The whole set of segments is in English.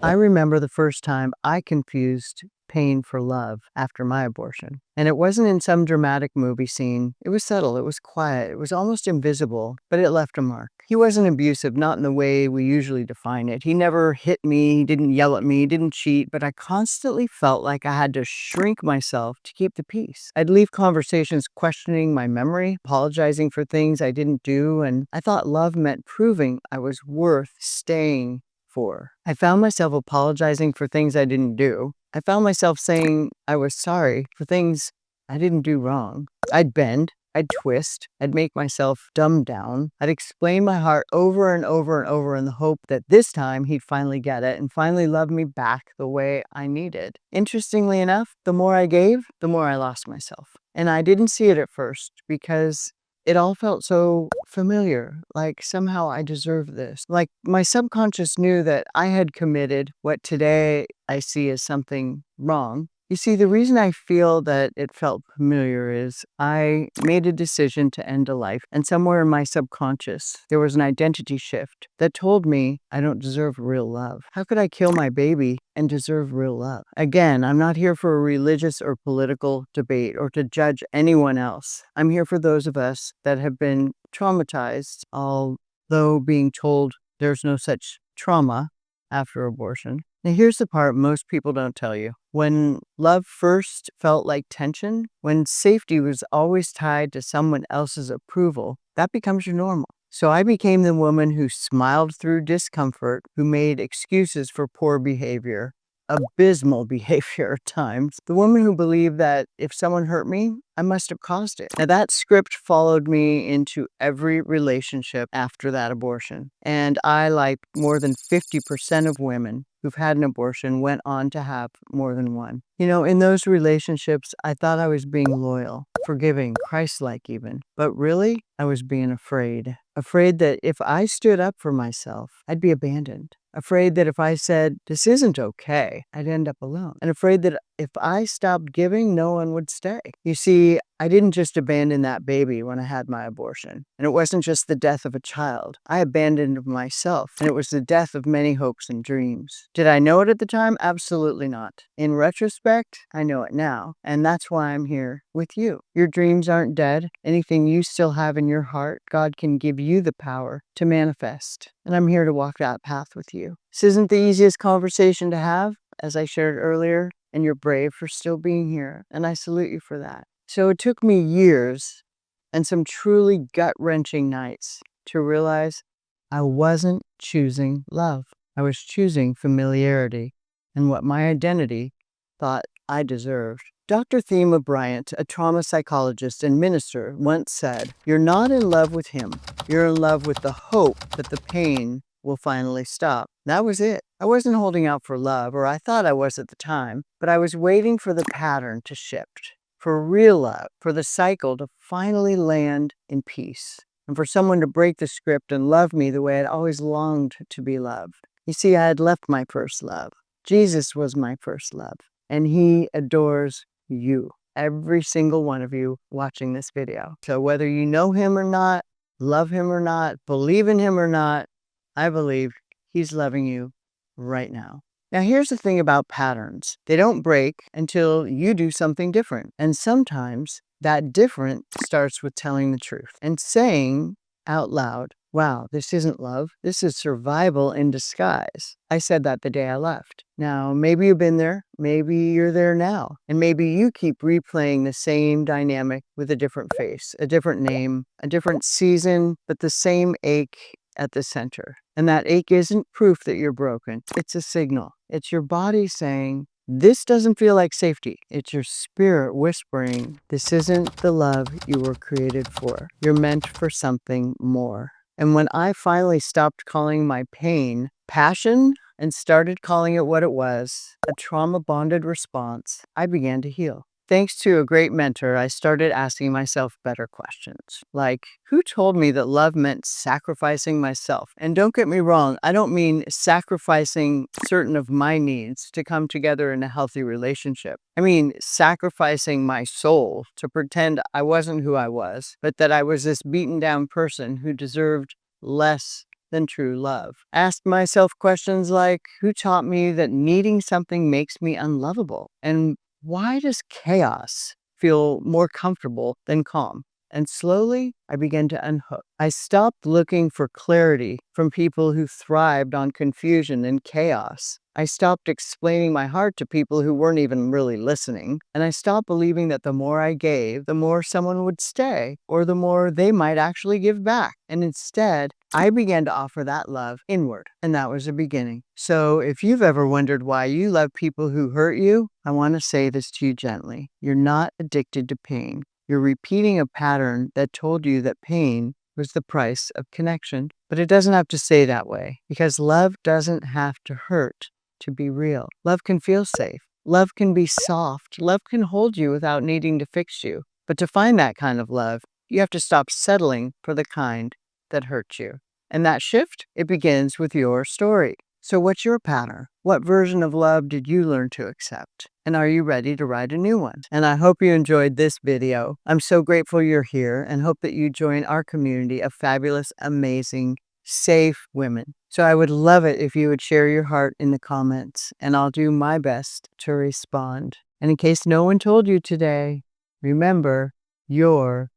I remember the first time I confused pain for love after my abortion. And it wasn't in some dramatic movie scene. It was subtle, it was quiet, it was almost invisible, but it left a mark. He wasn't abusive, not in the way we usually define it. He never hit me, he didn't yell at me, he didn't cheat, but I constantly felt like I had to shrink myself to keep the peace. I'd leave conversations questioning my memory, apologizing for things I didn't do, and I thought love meant proving I was worth staying for. I found myself apologizing for things I didn't do. I found myself saying I was sorry for things I didn't do wrong. I'd bend, I'd twist, I'd make myself dumb down. I'd explain my heart over and over and over in the hope that this time he'd finally get it and finally love me back the way I needed. Interestingly enough, the more I gave, the more I lost myself. And I didn't see it at first because it all felt so familiar, like somehow I deserve this. Like my subconscious knew that I had committed what today I see as something wrong. You see, the reason I feel that it felt familiar is I made a decision to end a life, and somewhere in my subconscious, there was an identity shift that told me I don't deserve real love. How could I kill my baby and deserve real love? Again, I'm not here for a religious or political debate or to judge anyone else. I'm here for those of us that have been traumatized, although being told there's no such trauma after abortion. Now, here's the part most people don't tell you. When love first felt like tension, when safety was always tied to someone else's approval, that becomes your normal. So I became the woman who smiled through discomfort, who made excuses for poor behavior, abysmal behavior at times. The woman who believed that if someone hurt me, I must have caused it. Now, that script followed me into every relationship after that abortion. And I, like more than 50% of women who've had an abortion, went on to have more than one. You know, in those relationships, I thought I was being loyal, forgiving, Christ-like even. But really, I was being afraid. Afraid that if I stood up for myself, I'd be abandoned. Afraid that if I said, this isn't okay, I'd end up alone. And afraid that if I stopped giving, no one would stay. You see, I didn't just abandon that baby when I had my abortion. And it wasn't just the death of a child. I abandoned myself, and it was the death of many hopes and dreams. Did I know it at the time? Absolutely not. In retrospect, I know it now. And that's why I'm here with you. Your dreams aren't dead. Anything you still have in your heart, God can give you the power to manifest. And I'm here to walk that path with you. This isn't the easiest conversation to have, as I shared earlier, and you're brave for still being here. And I salute you for that. So it took me years and some truly gut-wrenching nights to realize I wasn't choosing love. I was choosing familiarity and what my identity thought I deserved. Dr. Thema Bryant, a trauma psychologist and minister, once said, "You're not in love with him. You're in love with the hope that the pain will finally stop." That was it. I wasn't holding out for love, or I thought I was at the time, but I was waiting for the pattern to shift, for real love, for the cycle to finally land in peace, and for someone to break the script and love me the way I'd always longed to be loved. You see, I had left my first love. Jesus was my first love, and he adores you, every single one of you watching this video. So whether you know him or not, love him or not, believe in him or not, I believe he's loving you right now. Now, here's the thing about patterns. They don't break until you do something different. And sometimes that different starts with telling the truth and saying out loud, wow, this isn't love. This is survival in disguise. I said that the day I left. Now, maybe you've been there. Maybe you're there now. And maybe you keep replaying the same dynamic with a different face, a different name, a different season, but the same ache at the center. And that ache isn't proof that you're broken. It's a signal. It's your body saying, this doesn't feel like safety. It's your spirit whispering, this isn't the love you were created for. You're meant for something more. And when I finally stopped calling my pain passion and started calling it what it was, a trauma-bonded response, I began to heal. Thanks to a great mentor, I started asking myself better questions, like, who told me that love meant sacrificing myself? And don't get me wrong, I don't mean sacrificing certain of my needs to come together in a healthy relationship. I mean sacrificing my soul to pretend I wasn't who I was, but that I was this beaten down person who deserved less than true love. Ask myself questions like, who taught me that needing something makes me unlovable? And why does chaos feel more comfortable than calm? And slowly, I began to unhook. I stopped looking for clarity from people who thrived on confusion and chaos. I stopped explaining my heart to people who weren't even really listening. And I stopped believing that the more I gave, the more someone would stay, or the more they might actually give back. And instead, I began to offer that love inward. And that was the beginning. So if you've ever wondered why you love people who hurt you, I want to say this to you gently. You're not addicted to pain. You're repeating a pattern that told you that pain was the price of connection. But it doesn't have to stay that way, because love doesn't have to hurt to be real. Love can feel safe. Love can be soft. Love can hold you without needing to fix you. But to find that kind of love, you have to stop settling for the kind that hurts you. And that shift, it begins with your story. So what's your pattern? What version of love did you learn to accept? And are you ready to write a new one? And I hope you enjoyed this video. I'm so grateful you're here and hope that you join our community of fabulous, amazing, safe women. So I would love it if you would share your heart in the comments, and I'll do my best to respond. And in case no one told you today, remember, you're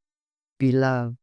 beloved.